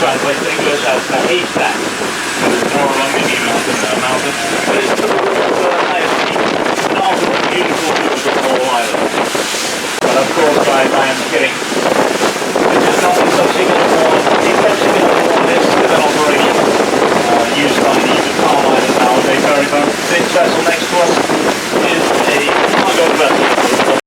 translates to English as a haystack. It's more of a mini mountain, but it's the highest peak and also a beautiful small island. But of course, I am kidding. This is not the subsignal one is still an operation used on the Palm Island nowadays. However, this vessel next to us is a cargo vessel.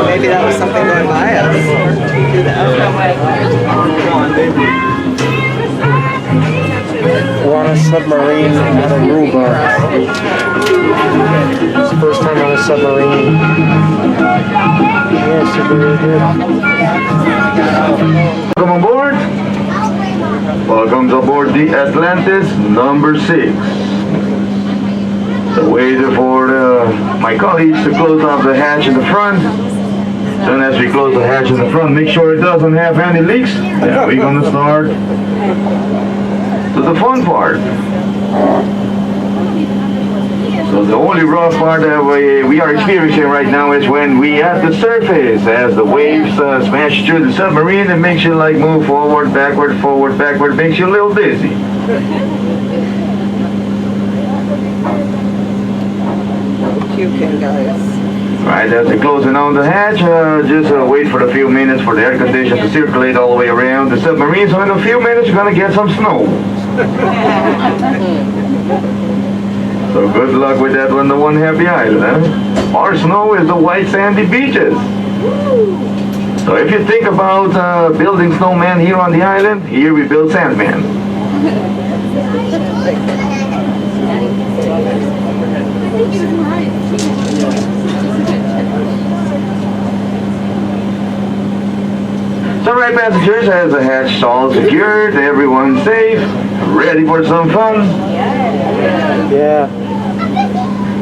Maybe that was something going by us. We're on a submarine at Aruba. It's the first time on a submarine. Yes, it's really good. Welcome aboard. Welcome aboard the Atlantis number 6. So waiting for my colleagues to close off the hatch in the front. As soon as we close the hatch in the front, make sure it doesn't have any leaks. Yeah, we're gonna start to the fun part. So the only rough part that we are experiencing right now is when we at the surface, as the waves smash through the submarine and makes you like move forward, backward, makes you a little dizzy. Puking, guys. Right, as they're closing on the hatch, just wait for a few minutes for the air condition to circulate all the way around the submarine, so in a few minutes you're going to get some snow. So good luck with that on the One Happy Island, huh? Our snow is the white sandy beaches. So if you think about building snowman here on the island, here we build sandman. So right, passengers, as the hatch all secured, everyone's safe, ready for some fun? Yeah.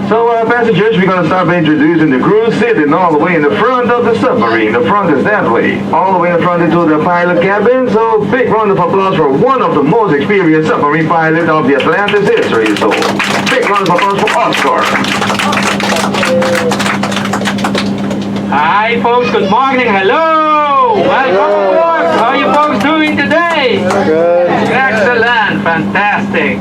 So passengers, we're going to start by introducing the crew sitting all the way in the front of the submarine. The front is that way, all the way in the front into the pilot cabin. So big round of applause for one of the most experienced submarine pilots of the Atlantis history. So big round of applause for Oscar. Hi folks, good morning, hello! Welcome aboard! How are you folks doing today? Good. Excellent, fantastic.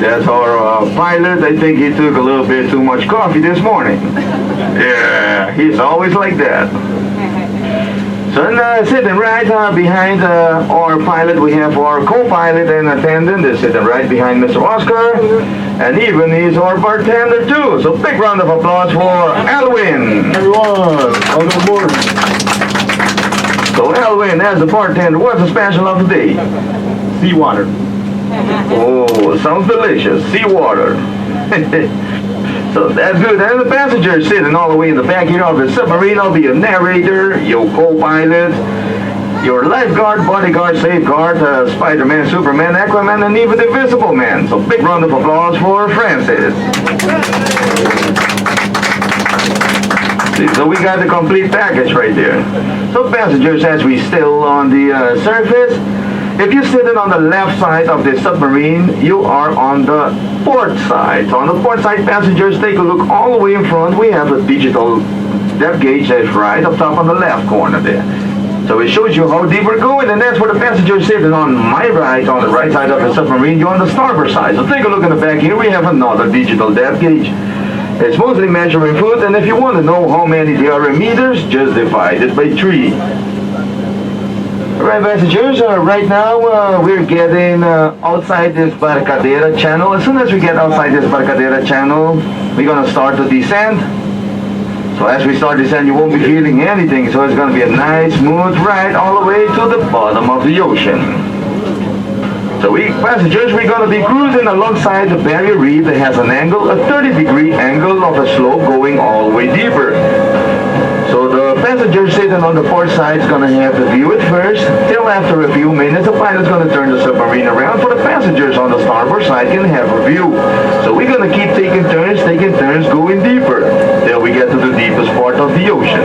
That's our pilot. I think he took a little bit too much coffee this morning. Yeah, he's always like that. So sitting right behind our pilot, we have our co-pilot and attendant. They're sitting right behind Mr. Oscar. And even he's our bartender too. So big round of applause for Alwyn. Everyone, welcome aboard. So Alwyn, as the bartender, what's the special of the day? Seawater. Oh, sounds delicious. Seawater. So that's good. And the passengers sitting all the way in the back here of the submarine. I'll be your narrator, your co-pilot, your lifeguard, bodyguard, safeguard, Spider-Man, Superman, Aquaman, and even the Invisible Man. So big round of applause for Francis. So we got the complete package right there. So passengers, as we still on the surface, if you're sitting on the left side of the submarine, you are on the port side. So on the port side, passengers, take a look all the way in front. We have a digital depth gauge that's right up top on the left corner there. So it shows you how deep we're going, and that's where the passengers sitting on my right, on the right side of the submarine. You're on the starboard side. So take a look in the back here. We have another digital depth gauge. It's mostly measuring foot, and if you want to know how many there are in meters, just divide it by 3. Alright, passengers, right now we're getting outside this Barcadera channel. As soon as we get outside this Barcadera channel, we're going to start to descend. So as we start descend, you won't be feeling anything. So it's going to be a nice, smooth ride all the way to the bottom of the ocean. So passengers, we're going to be cruising alongside the barrier reef that has an angle, a 30-degree angle of a slope going all the way deeper. So the passengers sitting on the port side is going to have to view it first. Till after a few minutes, the pilot's going to turn the submarine around for the passengers on the starboard side can have a view. So we're going to keep taking turns, going deeper till we get to the deepest part of the ocean.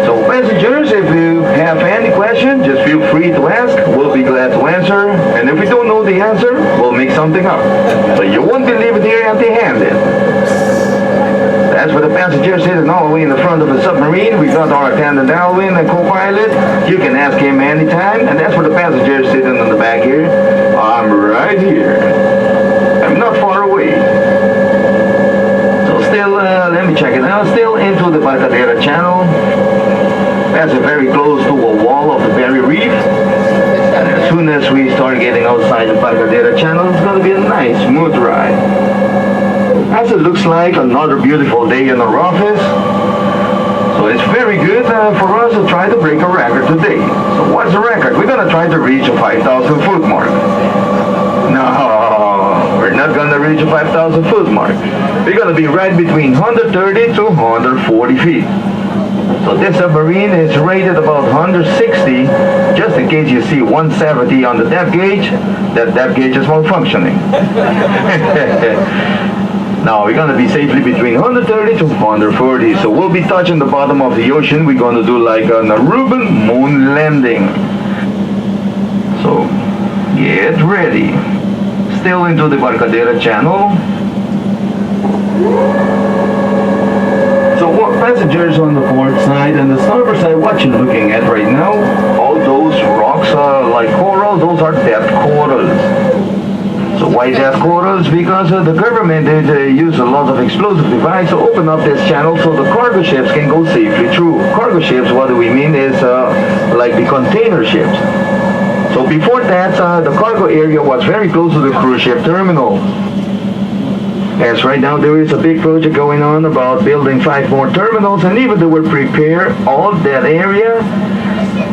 So passengers, if you have any question, just feel free to ask. We'll be glad to answer. And if we don't know the answer, we'll make something up. So you won't be leaving here empty-handed. As for the passengers sitting all the way in the front of the submarine, we got our attendant Alvin, the co-pilot. You can ask him anytime. And as for the passengers sitting in the back here, I'm right here. I'm not far away. So still, let me check it out. Still into the Barcadera Channel. That's very close to a wall of the Barrier Reef. And as soon as we start getting outside the Barcadera Channel, it's going to be a nice, smooth ride. As it looks like another beautiful day in our office. So it's very good for us to try to break a record today. So what's the record? We're going to try to reach a 5,000 foot mark. No, we're not going to reach a 5,000 foot mark. We're going to be right between 130 to 140 feet. So this submarine is rated about 160, just in case you see 170 on the depth gauge, that depth gauge is malfunctioning. Now we're going to be safely between 130 to 140, so we'll be touching the bottom of the ocean. We're going to do like an Aruba moon landing. So get ready. Still into the Barcadera Channel. So what passengers on the port side and the starboard side, what you're looking at right now, all those rocks are like coral, those are death corals. So why death corals? Because the government they use a lot of explosive devices to open up this channel so the cargo ships can go safely through. Cargo ships, what do we mean, is like the container ships. So before that, the cargo area was very close to the cruise ship terminal. As right now there is a big project going on about building 5 more terminals, and even they will prepare all that area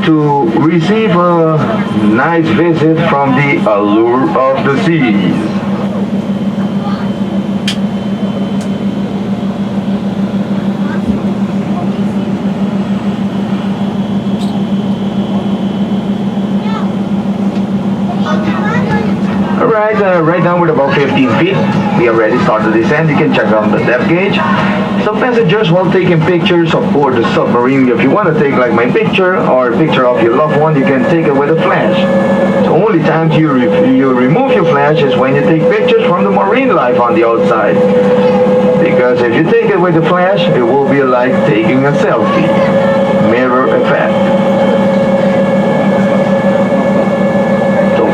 to receive a nice visit from the allure of the seas. Alright, right now we're about 15 feet. We already started the descent. You can check on the depth gauge. Some passengers while taking pictures of board the submarine. If you want to take like my picture or a picture of your loved one, you can take it with a flash. The only time you remove your flash is when you take pictures from the marine life on the outside. Because if you take it with a flash, it will be like taking a selfie. Mirror effect.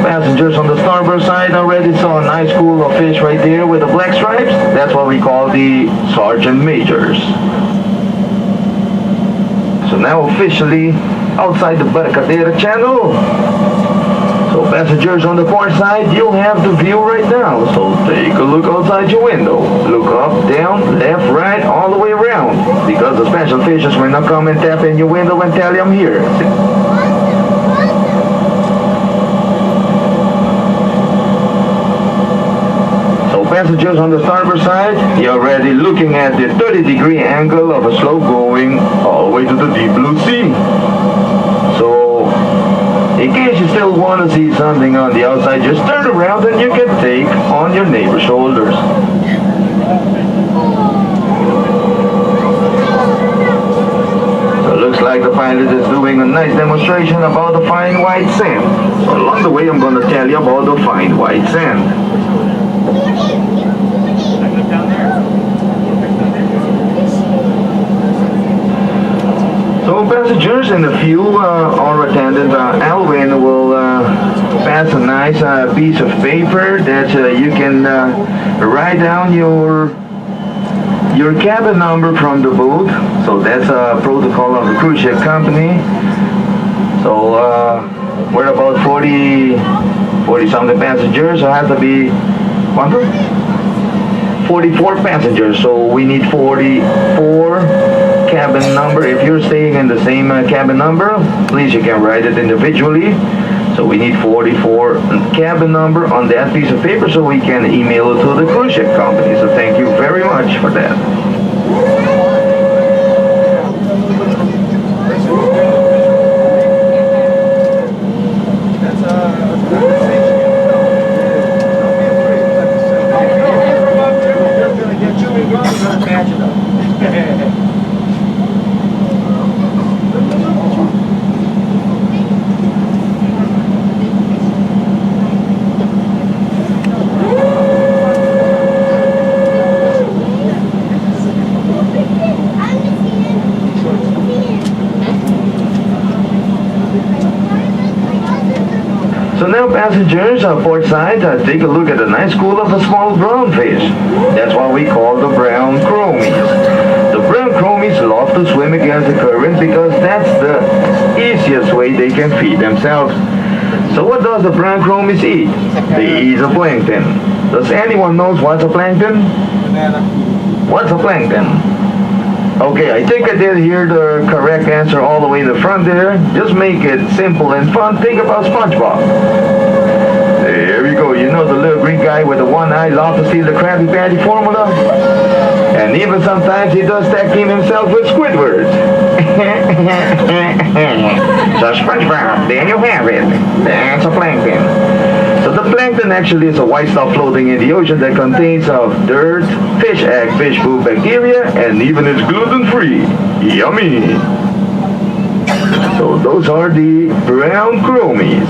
Passengers on the starboard side already saw a nice school of fish right there with the black stripes. That's what we call the sergeant majors. So now officially outside the Barcadera Channel. So passengers on the port side, you'll have the view right now. So take a look outside your window. Look up, down, left, right, all the way around. Because the special fishes will not come and tap in your window and tell you I'm here. Passengers on the starboard side, you're already looking at the 30-degree angle of a slope going all the way to the deep blue sea. So, in case you still want to see something on the outside, just turn around and you can take on your neighbor's shoulders. So it looks like the pilot is doing a nice demonstration about the fine white sand. So along the way I'm going to tell you about the fine white sand. So passengers, in a few, our attendant Alvin will pass a nice piece of paper that you can write down your cabin number from the boat. So that's a protocol of the cruise ship company. So we're about 40 something passengers, so it has to be 44 passengers, so we need 44 cabin number. If you're staying in the same cabin number, please you can write it individually. So we need 44 cabin number on that piece of paper so we can email it to the cruise ship company. So thank you very much for that. passengers on port side, take a look at the nice school of the small brown fish. That's what we call the brown chromies. The brown chromies love to swim against the current because that's the easiest way they can feed themselves. So what does the brown chromies eat? They eat the plankton. Does anyone know what's a plankton? What's a plankton? Okay, I think I did hear the correct answer all the way in the front there. Just make it simple and fun. Think about SpongeBob. There we go. You know the little green guy with the one eye loves to steal the Krabby Patty formula? And even sometimes he does tag team himself with Squidward. So SpongeBob, there you have it. That's a plankton. So the plankton actually is a white stuff floating in the ocean that contains of dirt, fish egg, fish poop, bacteria, and even it's gluten-free. Yummy! So those are the brown chromies.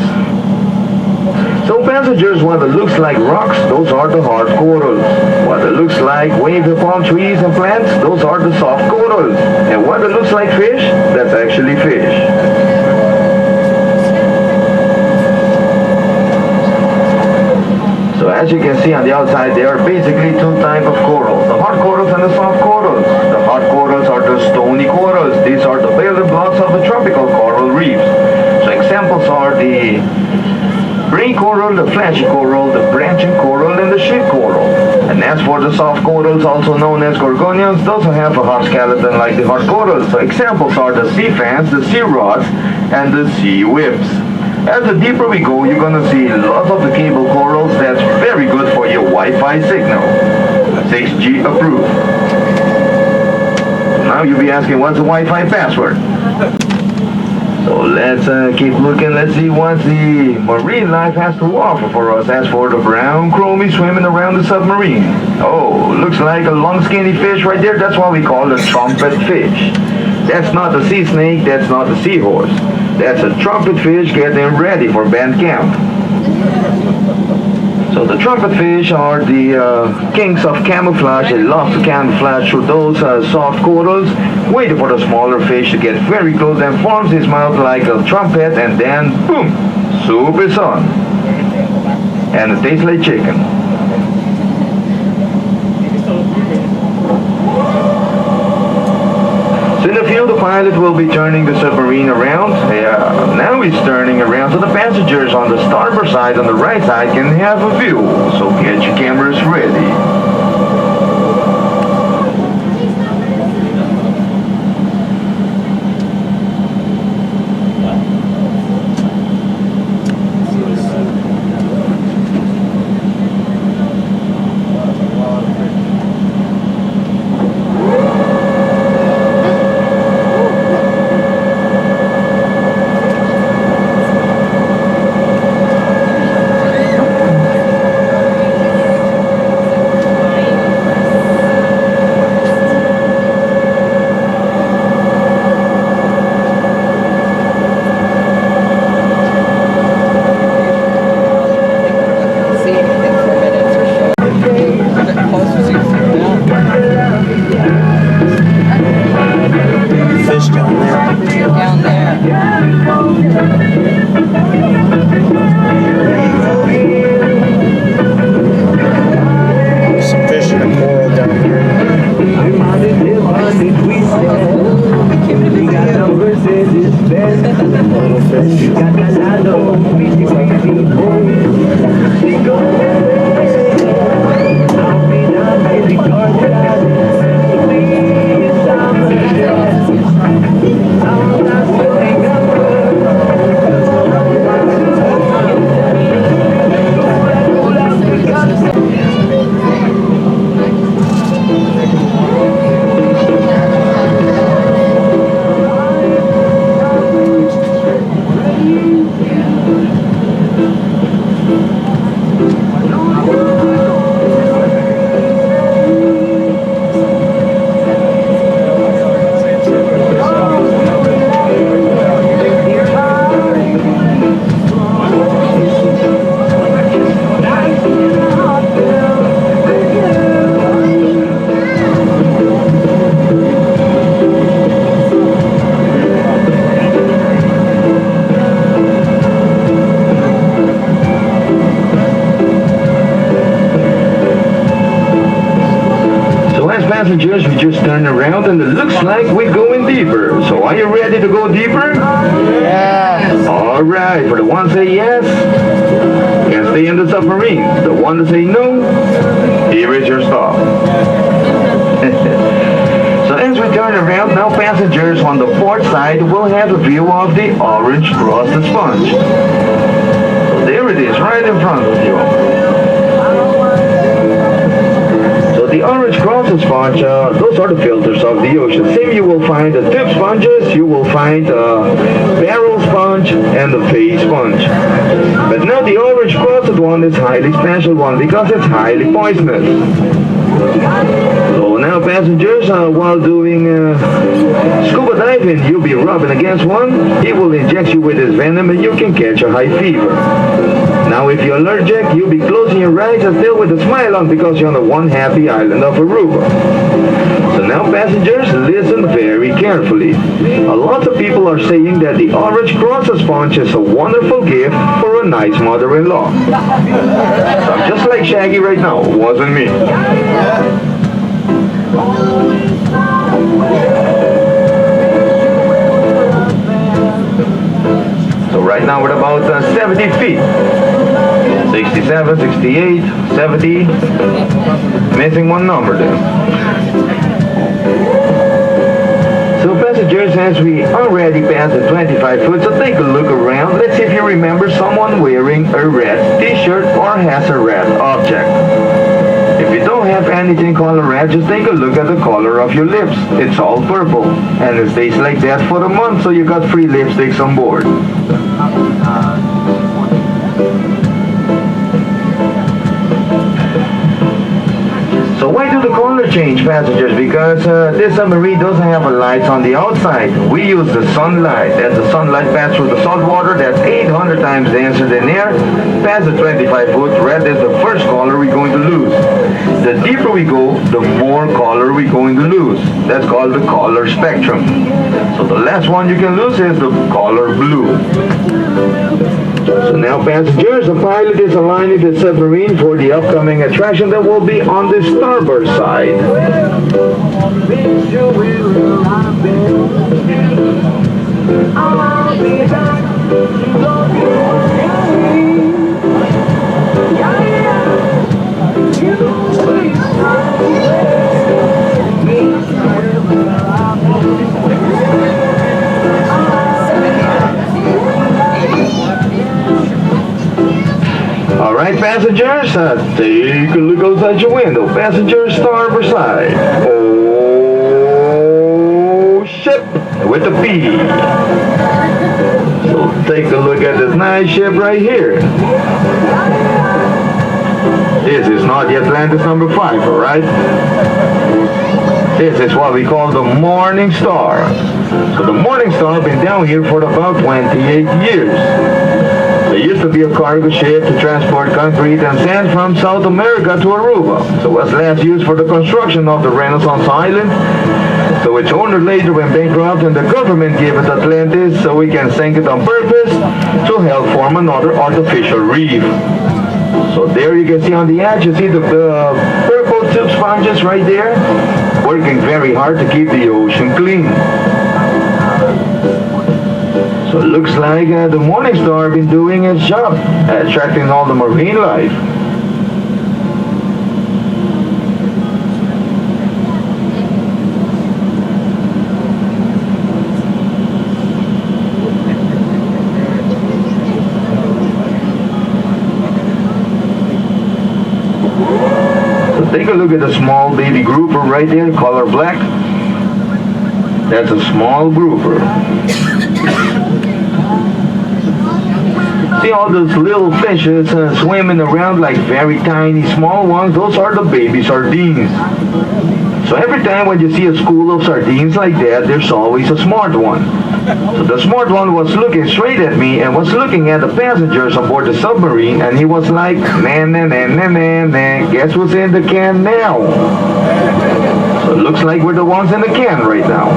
So passengers, what it looks like rocks, those are the hard corals. What it looks like wavy palm trees and plants, those are the soft corals. And what it looks like fish, that's actually fish. So as you can see on the outside, there are basically two types of corals, the hard corals and the soft corals. The hard corals are the stony corals. These are the building blocks of the tropical coral reefs. So examples are the green coral, the flashy coral, the branching coral, and the sheep coral. And as for the soft corals, also known as gorgonians, those have a hard skeleton like the hard corals. So examples are the sea fans, the sea rods, and the sea whips. As the deeper we go, you're gonna see lots of the cable corals. That's very good for your Wi-Fi signal. 6G approved. Now you'll be asking, what's the Wi-Fi password? So let's keep looking. Let's see what the marine life has to offer for us. As for the brown chromie swimming around the submarine. Oh, looks like a long skinny fish right there. That's what we call a trumpet fish. That's not a sea snake. That's not a seahorse. That's a trumpet fish getting ready for band camp. So the trumpet fish are the kings of camouflage. They love to camouflage through those soft corals, waiting for the smaller fish to get very close and forms his mouth like a trumpet, and then boom, soup is on. And it tastes like chicken. So in the field, the pilot will be turning the submarine around. Now he's turning around so the passengers on the starboard side, on the right side, can have a view. So get your cameras ready. passengers, we just turned around and it looks like we're going deeper. So are you ready to go deeper? Yes. Alright, for the ones say yes, you can stay in the submarine. The one that say no, here is your stop. So as we turn around, now passengers on the port side will have a view of the orange frosted sponge. So there it is, right in front of you. So the orange frosted sponge, those are the filters of the ocean. Same you will find the tip sponges, you will find the barrel sponge and the phase sponge. But now the orange frosted one is highly special one because it's highly poisonous. So now passengers, while doing scuba diving, you'll be rubbing against one, he will inject you with his venom and you can catch a high fever. Now if you're allergic, you'll be closing your eyes and still with a smile on because you're on the one happy island of Aruba. So now passengers, listen very carefully. A lot of people are saying that the orange frosted sponge is a wonderful gift for a nice mother-in-law. So I'm just like Shaggy right now, it wasn't me. So right now we're about 70 feet. 67, 68, 70. Missing one number there. So passengers, as we already passed the 25 foot, so take a look around. Let's see if you remember someone wearing a red t-shirt or has a red object. If you don't have anything color red, just take a look at the color of your lips. It's all purple. And it stays like that for a month, so you got free lipsticks on board. So why do the color change, passengers? Because this submarine doesn't have a lights on the outside. We use the sunlight. As the sunlight passes through the salt water, that's 800 times denser than air. Past the 25 foot, red is the first color we're going to lose. The deeper we go, the more color we're going to lose. That's called the color spectrum. So the last one you can lose is the color blue. So now passengers, the pilot is aligning the submarine for the upcoming attraction that will be on the starboard side. Alright passengers, take a look outside your window. Passenger starboard side. Oh, ship with a P. So take a look at this nice ship right here. This is not the Atlantis number 5, alright? This is what we call the Morning Star. So the Morning Star been down here for about 28 years. There used to be a cargo ship to transport concrete and sand from South America to Aruba. So it was last used for the construction of the Renaissance Island. So its owner later went bankrupt and the government gave it Atlantis so we can sink it on purpose to help form another artificial reef. So there you can see on the edge, you see the purple tube sponges right there, working very hard to keep the ocean clean. So it looks like the Morning Star been doing its job, attracting all the marine life. So take a look at the small baby grouper right there, color black. That's a small grouper. See all those little fishes swimming around like very tiny small ones? Those are the baby sardines. So every time when you see a school of sardines like that, there's always a smart one. So the smart one was looking straight at me and was looking at the passengers aboard the submarine, and he was like, man, guess what's in the can now? So it looks like we're the ones in the can right now.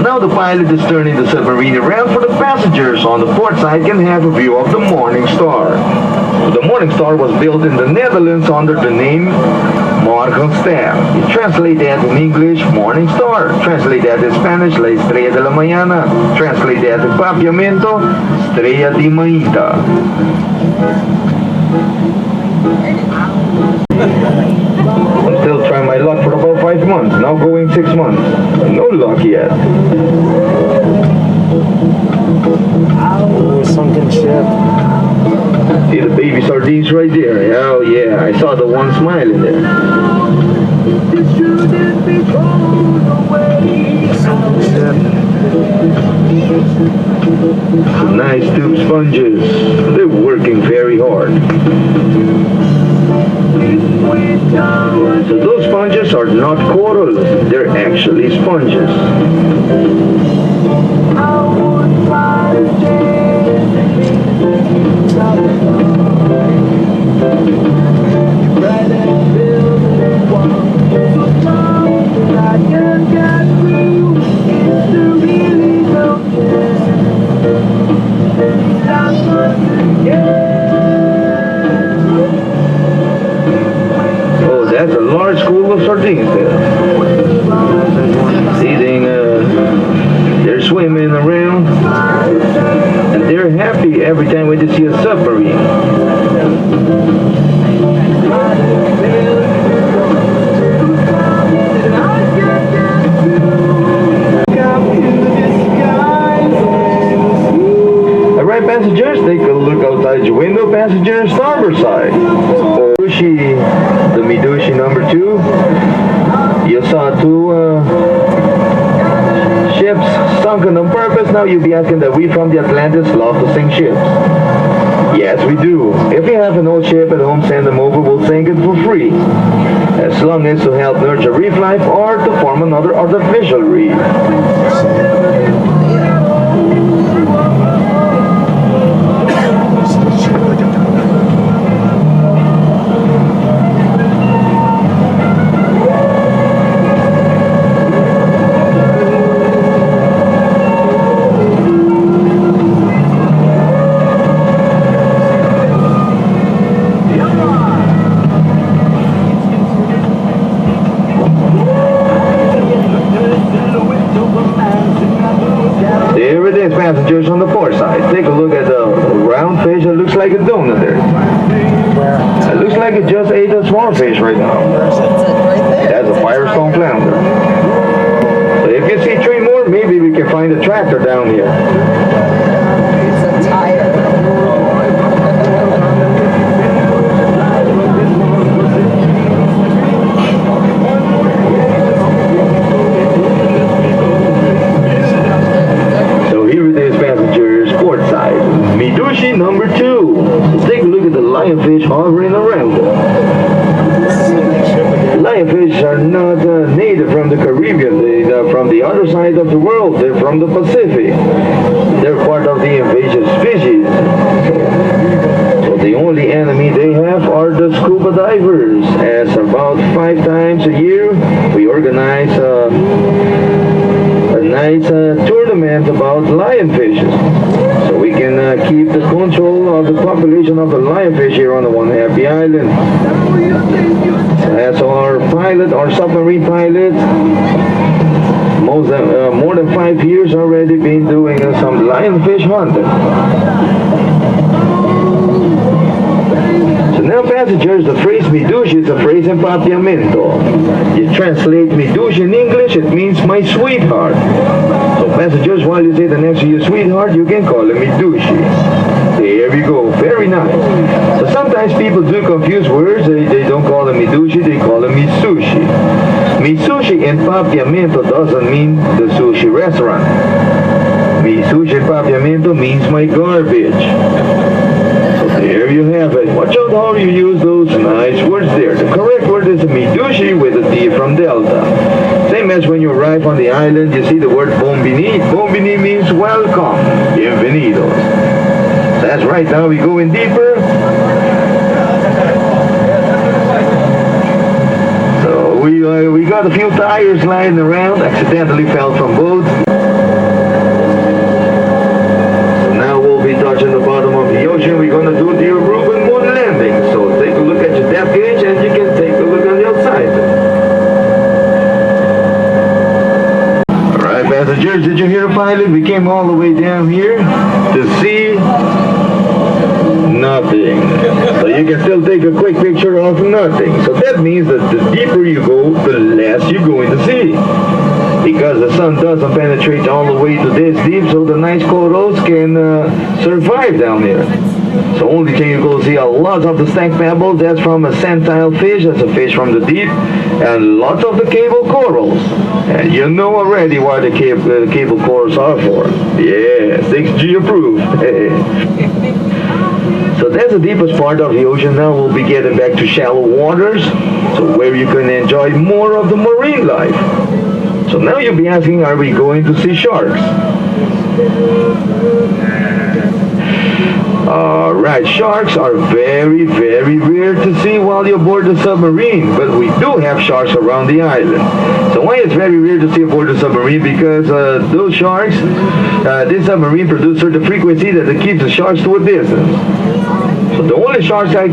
Now the pilot is turning the submarine around for the passengers on the port side can have a view of the Morning Star. The Morning Star was built in the Netherlands under the name Morgenster. You translate that in English, Morning Star. Translate that in Spanish, La Estrella de la Mañana. Translate that in Papiamento, Estrella de Mañana. I'm still trying my luck for about 5 months, now going 6 months. No luck yet. Oh, sunken ship. See the baby sardines right there? Oh yeah, I saw the one smiling there. Sunken ship. Some nice tube sponges. They're working very hard. So those sponges are not corals, they're actually sponges. Oh, that's a large school of sardines there. See, they're swimming around, and they're happy every time when they see a submarine. Alright, passengers, take a look outside your window, passenger starboard side. The Midushi number 2. You saw 2 ships sunken on purpose. Now you'll be asking that we from the Atlantis love to sink ships. Yes, we do. If you have an old ship at home, send them over, we'll sink it for free. As long as to help nurture reef life or to form another artificial reef. Passengers on the port side. Take a look at the round fish. It looks like a donut there. It looks like it just ate a small fish right now. That's a Firestone flounder. So if you see 3 more, maybe we can find a tractor down here. It's a tire. Midushi number 2. Take a look at the lionfish hovering around it. Lionfish are not native from the Caribbean. They're from the other side of the world. They're from the Pacific. They're part of the invasive species. So the only enemy they have are the scuba divers. As about 5 times a year, we organize a nice tournament about lionfishes. So we can keep the control of the population of the lionfish here on the One Happy Island. As our pilot, our submarine pilot, more than 5 years already been doing some lionfish hunting. So now passengers, the phrase Midushi is a phrase in Papiamento. You translate Midushi in English, it means my sweetheart. So passengers, while you say the next to your sweetheart, you can call him Midushi. There we go, very nice. So sometimes people do confuse words, they don't call him Midushi, they call him Mitsushi. Mitsushi in Papiamento doesn't mean the sushi restaurant. Mitsushi in Papiamento means my garbage. There you have it. Watch out how you use those nice words there. The correct word is Midushi with a D from Delta. Same as when you arrive on the island, you see the word Bombini. Bombini means welcome. Bienvenidos. That's right, now we go in deeper. So we got a few tires lying around, accidentally fell from boats. So now we'll be touching the bottom of the ocean. We're gonna do the Aruba Moonlight. we came all the way down here to see nothing. So you can still take a quick picture of nothing. So that means that the deeper you go, the less you're going to see. Because the sun doesn't penetrate all the way to this deep, so the nice corals can survive down here. So only thing you go see a lot of the stack pebbles, that's from a sandtile fish, that's a fish from the deep, and lots of the cable corals. And you know already why the cable corals are for. Yeah, 6G approved. So that's the deepest part of the ocean. Now we'll be getting back to shallow waters, so where you can enjoy more of the marine life. So now you'll be asking, are we going to see sharks? Alright, sharks are very, very rare to see while you're aboard the submarine, but we do have sharks around the island. So why it's very rare to see aboard the submarine? Because those sharks, this submarine produces certain frequency that keeps the sharks to a distance. So the only shark I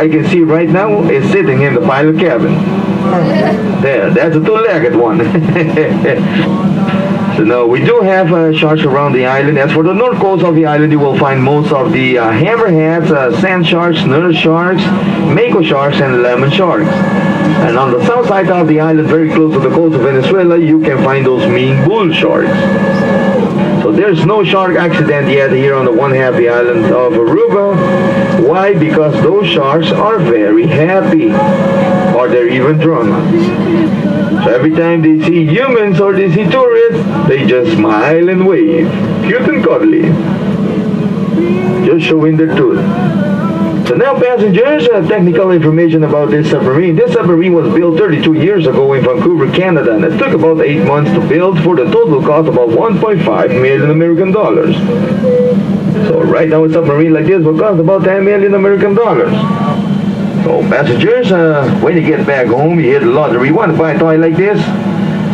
can see right now is sitting in the pilot cabin. There, that's a two-legged one. So no, we do have sharks around the island. As for the north coast of the island, you will find most of the hammerheads, sand sharks, nurse sharks, mako sharks, and lemon sharks. And on the south side of the island, very close to the coast of Venezuela, you can find those mean bull sharks. So there's no shark accident yet here on the one half the island of Aruba. Why? Because those sharks are very happy, or they're even drunk. So every time they see humans or they see tourists, they just smile and wave. Cute and cuddly. Just showing their tooth. So now passengers, technical information about this submarine. This submarine was built 32 years ago in Vancouver, Canada, and it took about 8 months to build for the total cost of about 1.5 million American dollars. So right now a submarine like this will cost about 10 million American dollars. So passengers, when you get back home, you hit the lottery, you want to buy a toy like this?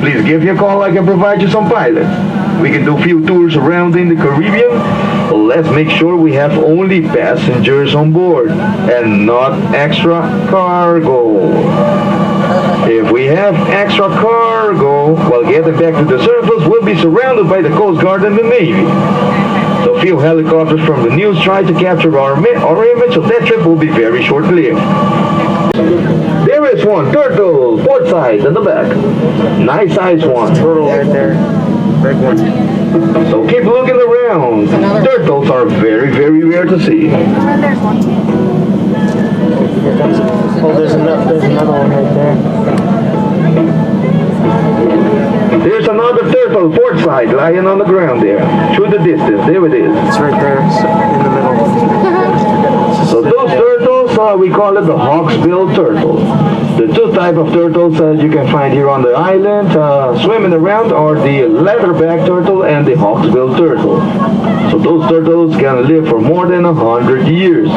Please give me a call, I can provide you some pilots. We can do a few tours around in the Caribbean, but let's make sure we have only passengers on board and not extra cargo. If we have extra cargo, while getting back to the surface, we'll be surrounded by the Coast Guard and the Navy. So a few helicopters from the news try to capture our image, so that trip will be very short-lived. There is one turtle, port side and the back. Nice size one. Turtle right there. Big one. So keep looking around. Turtles are very, very rare to see. There's one. Oh, there's another one right there. There's another turtle, port side, lying on the ground there. Through the distance, there it is. It's right there, in the middle. So those turtles, we call it the hawksbill turtle. The two types of turtles you can find here on the island, swimming around, are the leatherback turtle and the hawksbill turtle. So those turtles can live for more than 100 years.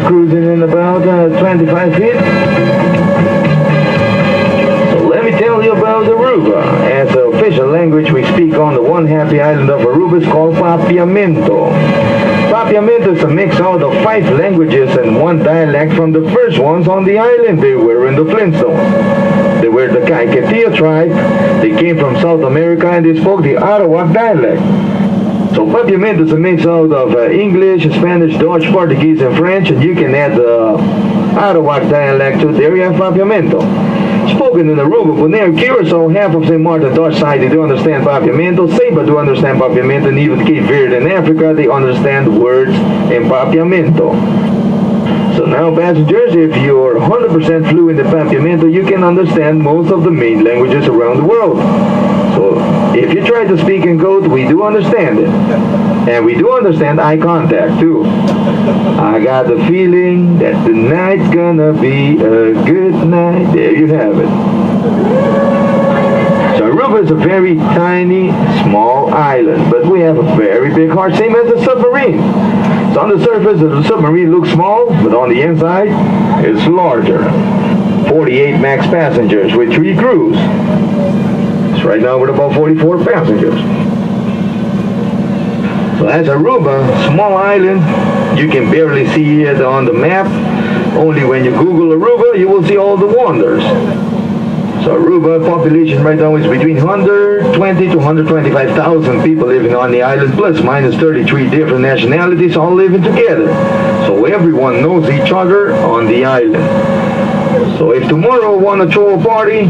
Cruising in about 25 feet. So let me tell you about Aruba. As the official language we speak on the one half the island of Aruba is called Papiamento. Papiamento is a mix out of 5 languages and 1 dialect from the first ones on the island. They were in the Flintstones. They were the Kaiketía tribe. They came from South America and they spoke the Arawak dialect. So Papiamento is a mix out of English, Spanish, Dutch, Portuguese, and French, and you can add the Arawak dialect to there. You have Papiamento. Spoken in Aruba, Bonaire, Curacao, half of St. Martin, Dutch side, they do understand Papiamento. Saba do understand Papiamento, and even Cape Verde in Africa, they understand words in Papiamento. So now passengers, if you're 100% fluent in Papiamento, you can understand most of the main languages around the world. So If you try to speak in code, we do understand it. And we do understand eye contact too. I got the feeling that tonight's gonna be a good night. There you have it. So Aruba is a very tiny, small island, but we have a very big heart, same as the submarine. So on the surface, the submarine looks small, but on the inside, it's larger. 48 max passengers with 3 crews. So right now we're about 44 passengers. So that's Aruba, small island. You can barely see it on the map. Only when you Google Aruba, you will see all the wonders. So Aruba population right now is between 120 to 125,000 people living on the island, plus minus 33 different nationalities all living together. So everyone knows each other on the island. So if tomorrow I want to throw a party,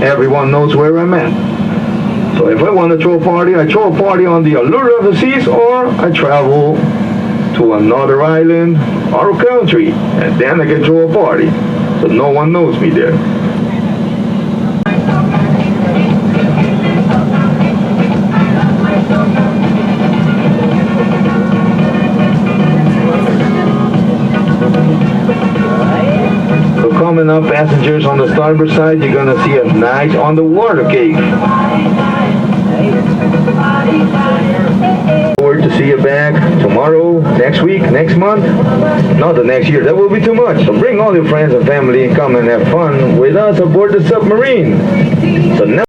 everyone knows where I'm at. So if I want to throw a party, I throw a party on the allure of the seas, or I travel to another island or a country, and then I can throw a party. So no one knows me there. Coming up, passengers on the starboard side, you're gonna see a nice underwater cave. Forward to see you back tomorrow, next week, next month, not the next year. That will be too much. So bring all your friends and family and come and have fun with us aboard the submarine. So now